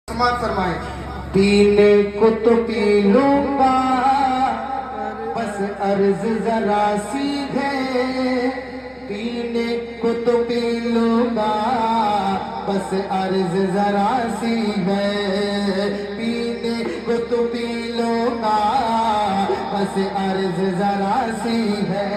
समाज फरमाए। पीने को तो पी लूंगा, बस अर्ज जरा सी है। पीने को तो पी लूंगा, बस अर्ज जरा सी है। पीने को तो पी लूंगा, बस अर्ज जरा सी है।